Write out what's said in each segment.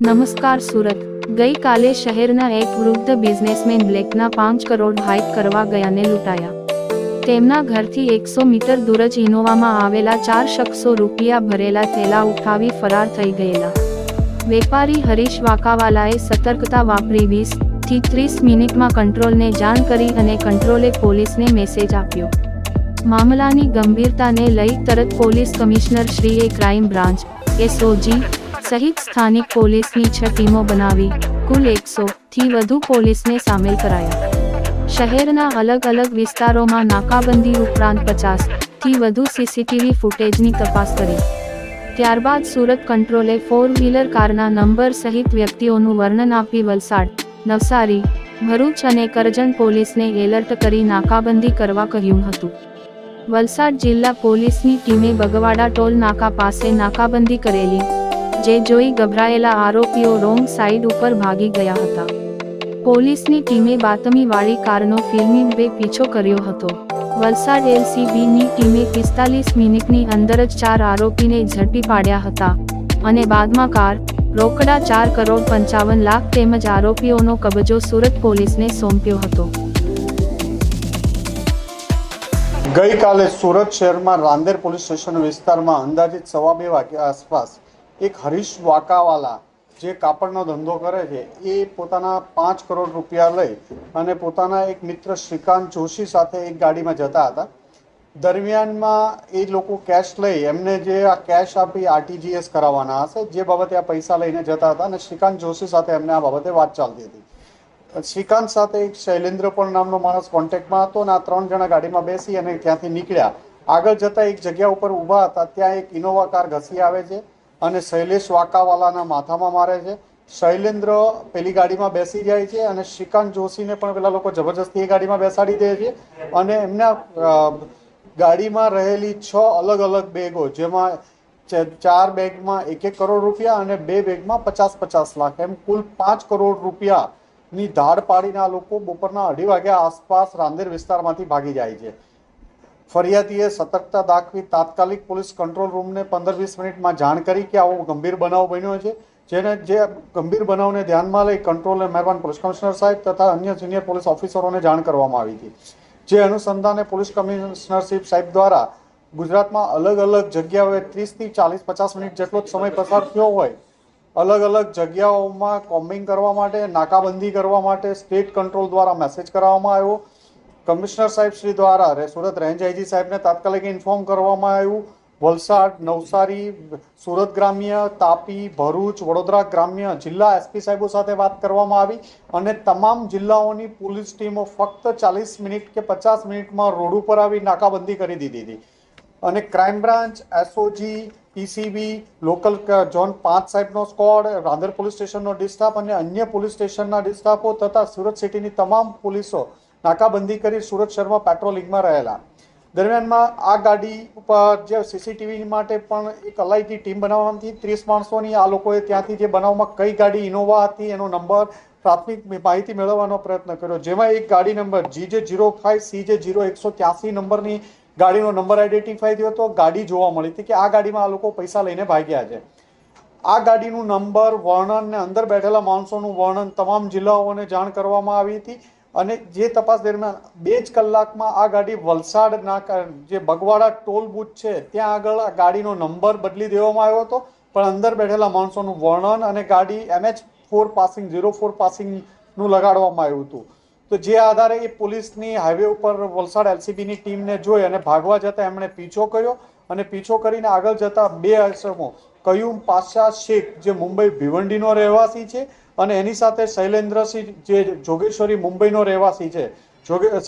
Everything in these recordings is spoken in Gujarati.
નમસ્કાર સુરત ગઈકાલે શહેરના એક વૃદ્ધ બિઝનેસમેન બ્લેકના 5 કરોડ હાઇક કરવા ગયાને લૂંટાયા। તેમના ઘરથી 100 મીટર દૂર જ ઇનોવામાં આવેલા 4 શખ્સો રૂપિયા ભરેલા થેલા ઉઠાવી ફરાર થઈ ગયેલા। વેપારી હરીશ વાકાવાલાએ સતર્કતા વાપરી 20 થી 30 મિનિટમાં કંટ્રોલને જાણ કરી અને કંટ્રોલે પોલીસને મેસેજ આપ્યો। મામલાની ગંભીરતાને લઈ તરત પોલીસ કમિશનર શ્રીએ ક્રાઇમ બ્રાન્ચ એસઓજી સહિત સ્થાનિક પોલીસની 6 ટીમો બનાવી કુલ 100 થી વધુ પોલીસને સામેલ કરાયા। શહેરના અલગ અલગ વિસ્તારોમાં નાકાબંધી ઉપરાંત 50 થી વધુ સીસીટીવી ફૂટેજની તપાસ કરી। ત્યારબાદ સુરત કંટ્રોલે 4 વ્હીલર કારના નંબર સહિત વ્યક્તિઓનું વર્ણન આપી વલસાડ, નવસારી, ભરૂચ અને કરજણ પોલીસને એલર્ટ કરી નાકાબંધી કરવા કહ્યું હતું। વલસાડ જિલ્લા પોલીસની ટીમે બગવાડા ટોલ નાકા પાસે નાકાબંધી કરેલી, જે જોઈ ગભરાયેલા આરોપીઓ રોંગ સાઈડ ઉપર ભાગી ગયા હતા। પોલીસની ટીમે બાતમીવાળી કારનો ફિલ્મી પીછો કર્યો હતો। વલસાડ એલસીબીની ટીમે 45 મિનિટની અંદર જ 4 આરોપીને ઝડપી પાડ્યા હતા અને બાદમાં કાર, રોકડા 4 કરોડ 55 લાખ તેમજ આરોપીઓનો કબજો સુરત પોલીસને સોંપ્યો હતો। ગઈકાલે સુરત શહેરમાં રાંદેર પોલીસ સ્ટેશન વિસ્તારમાં અંદાજિત 2:15 વાગ્યા આસપાસ એક હરીશ વાકાવાલા જે કાપડનો ધંધો કરે છે એ પોતાના 5 કરોડ રૂપિયા લઈ અને પોતાના એક મિત્ર શ્રીકાંત જોશી સાથે એક ગાડીમાં જતા હતા। દરમિયાનમાં એ લોકો કેશ લઈ એમને જે આ કેશ આપી આરટીજીએસ કરાવવાના હશે, જે બાબતે આ પૈસા લઈને જતા હતા અને શ્રીકાંત જોશી સાથે એમને આ બાબતે વાત ચાલતી હતી। શ્રીકાંત સાથે એક શૈલેન્દ્ર પણ નામનો માણસ કોન્ટેક્ટમાં હતો અને આ 3 જણા ગાડીમાં બેસી અને ત્યાંથી નીકળ્યા। આગળ જતા એક જગ્યા ઉપર ઊભા હતા, ત્યાં એક ઇનોવા કાર ઘસી આવે છે અને શૈલેષ વાકાવાલાના માથામાં મારે છે। શૈલેન્દ્ર પેલી ગાડીમાં બેસી જાય છે અને શ્રીકાંત જોશીને પણ પેલા લોકો જબરજસ્તી એ ગાડીમાં બેસાડી દે છે અને એમના ગાડીમાં રહેલી 6 અલગ અલગ બેગો, જેમાં 4 બેગમાં 1-1 કરોડ રૂપિયા અને 2 બેગમાં 50-50 લાખ એમ કુલ 5 કરોડ રૂપિયાની ધાડ પાડીને આ લોકો બપોરના 2:30 વાગ્યા આસપાસ રાંદેર વિસ્તારમાંથી ભાગી જાય છે। ફરિયાદીએ સતર્કતા દાખવી તાત્કાલિક પોલીસ કંટ્રોલ રૂમને 15-20 મિનિટમાં જાણ કરી કે આવો ગંભીર બનાવ બન્યો છે, જે ગંભીર બનાવને ધ્યાનમાં લઈ કંટ્રોલને મહેરબાન પોલીસ કમિશનર સાહેબ તથા અન્ય સિનિયર પોલીસ ઓફિસરોને જાણ કરવામાં આવી હતી। જે અનુસંધાને પોલીસ કમિશનરશીપ સાહેબ દ્વારા ગુજરાતમાં અલગ અલગ જગ્યાઓએ 30 થી 40-50 મિનિટ જેટલો સમય પસાર થયો હોય, અલગ અલગ જગ્યાઓમાં કોમ્બિંગ કરવા માટે, નાકાબંધી કરવા માટે સ્ટેટ કંટ્રોલ દ્વારા મેસેજ કરવામાં આવ્યો। કમિશનર સાહેબ શ્રી દ્વારા સુરત રેન્જ આઈજી સાહેબને તાત્કાલિક ઇન્ફોર્મ કરવામાં આવ્યું। વલસાડ, નવસારી, સુરત ગ્રામ્ય, તાપી, ભરૂચ, વડોદરા ગ્રામ્ય જિલ્લા એસપી સાહેબો સાથે વાત કરવામાં આવી અને તમામ જિલ્લાઓની પોલીસ ટીમો ફક્ત 40 મિનિટ કે 50 મિનિટમાં રોડ ઉપર આવી નાકાબંધી કરી દીધી હતી અને crime branch, SOG, PCB, local zone 5 સાહેબનો સ્કોડ, રાંદેર પોલીસ સ્ટેશનનો ડિસ્ટાફ અને અન્ય પોલીસ સ્ટેશનના ડિસ્ટાફો તથા સુરત સિટીની તમામ પોલીસો નાકાબંધી કરી સુરત શહેરમાં પેટ્રોલિંગમાં રહેલા। દરમિયાનમાં આ ગાડી ઉપર જે સીસીટીવી માટે પણ એક અલાયદી ટીમ બનાવવાની 30 માણસોની, આ લોકોએ ત્યાંથી જે બનાવમાં કઈ ગાડી ઇનોવા હતી એનો નંબર પ્રાથમિક માહિતી મેળવવાનો પ્રયત્ન કર્યો, જેમાં એક ગાડી નંબર GJ05CJ0183 નંબરની ગાડીનો નંબર આઈડેન્ટિફાઈ થયો હતો। ગાડી જોવા મળી હતી કે આ ગાડીમાં આ લોકો પૈસા લઈને ભાગ્યા છે। આ ગાડીનું નંબર, વર્ણન ને અંદર બેઠેલા માણસોનું વર્ણન તમામ જિલ્લાઓને જાણ કરવામાં આવી હતી અને જે તપાસ દરમિયાન 2 જ કલાકમાં આ ગાડી વલસાડના જે બગવાડા ટોલ બૂથ છે ત્યાં આગળ આ ગાડીનો નંબર બદલી દેવામાં આવ્યો હતો, પણ અંદર બેઠેલા માણસોનું વર્ણન અને ગાડી MH4 પાસિંગ 04 પાસિંગનું લગાડવામાં આવ્યું હતું। તો જે આધારે એ પોલીસની હાઈવે ઉપર વલસાડ એલસીબીની ટીમને જોઈ અને ભાગવા જતા એમણે પીછો કર્યો અને પીછો કરીને આગળ જતા 2 અસમો કયુમ પાશા શેખ જે મુંબઈ ભિવંડીનો રહેવાસી છે અને એની સાથે શૈલેન્દ્રસિંહ જે જોગેશ્વરી મુંબઈનો રહેવાસી છે,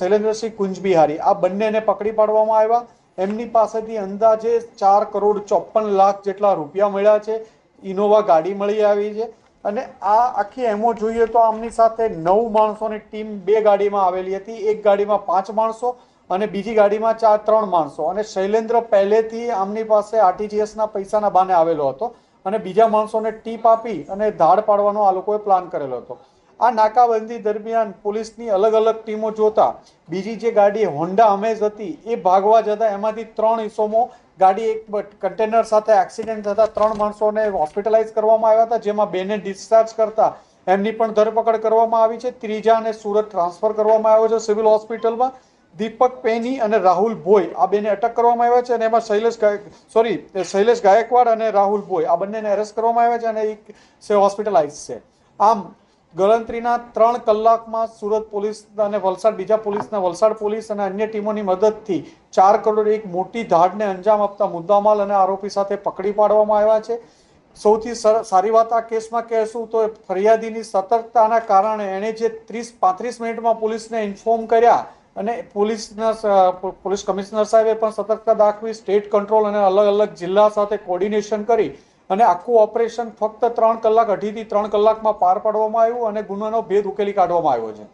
શૈલેન્દ્રસિંહ કુંજબિહારી, આ બંનેને પકડી પાડવામાં આવ્યા। એમની પાસેથી અંદાજે 4 કરોડ 54 લાખ જેટલા રૂપિયા મળ્યા છે। ઇનોવા ગાડી મળી આવી છે અને આ આખી એમો જોઈએ તો આમની સાથે 9 માણસોની ટીમ 2 ગાડીમાં આવેલી હતી। એક ગાડીમાં 5 માણસો અને બીજી ગાડીમાં 3 માણસો અને શૈલેન્દ્ર પહેલેથી આમની પાસે આરટીજીએસના પૈસાના બાને આવેલો હતો અને બીજા માણસોને ટીપ આપી અને ધાડ પાડવાનો આ લોકોએ પ્લાન કરેલો હતો। આ નાકાબંધી દરમિયાન પોલીસની અલગ અલગ ટીમો જોતા બીજી જે ગાડી હોન્ડા અમેઝ હતી એ ભાગવા જતા એમાંથી 3 ઇસમો ગાડી એક કન્ટેનર સાથે એક્સિડન્ટ થતાં 3 માણસોને હોસ્પિટલાઇઝ કરવામાં આવ્યા હતા, જેમાં 2ને ડિસ્ચાર્જ કરતા એમની પણ ધરપકડ કરવામાં આવી છે. ત્રીજાને સુરત ટ્રાન્સફર કરવામાં આવ્યો છે સિવિલ હોસ્પિટલમાં. દીપક પેની અને રાહુલ ભોઈ આ બેને અટક કરવામાં આવ્યા છે અને એમાં શૈલેષ ગાયકવાડ અને રાહુલ ભોઈ આ બંનેને એરેસ્ટ કરવામાં આવ્યા છે અને એક હોસ્પિટલાઇઝ છે. આમ ગણતરીના 3 કલાકમાં સુરત પોલીસ અને વલસાડ પોલીસ અને અન્ય ટીમોની મદદથી 4 કરોડ એક મોટી ધાડને અંજામ આપતા મુદ્દામાલ અને આરોપી સાથે પકડી પાડવામાં આવ્યા છે. સૌથી સારી વાત આ કેસમાં કહેશું તો ફરિયાદીની સતર્કતાના કારણે એણે જે 30-35 મિનિટમાં પોલીસને ઇન્ફોર્મ કર્યા અને પોલીસ કમિશનર સાહેબે પણ સતર્કતા દાખવી, સ્ટેટ કંટ્રોલ અને અલગ અલગ જિલ્લા સાથે કોર્ડિનેશન કરી અને આખું ઓપરેશન ફક્ત 2.5 થી 3 કલાકમાં પાર પાડવામાં આવ્યું અને ગુનાનો ભેદ ઉકેલી કાઢવામાં આવ્યો છે.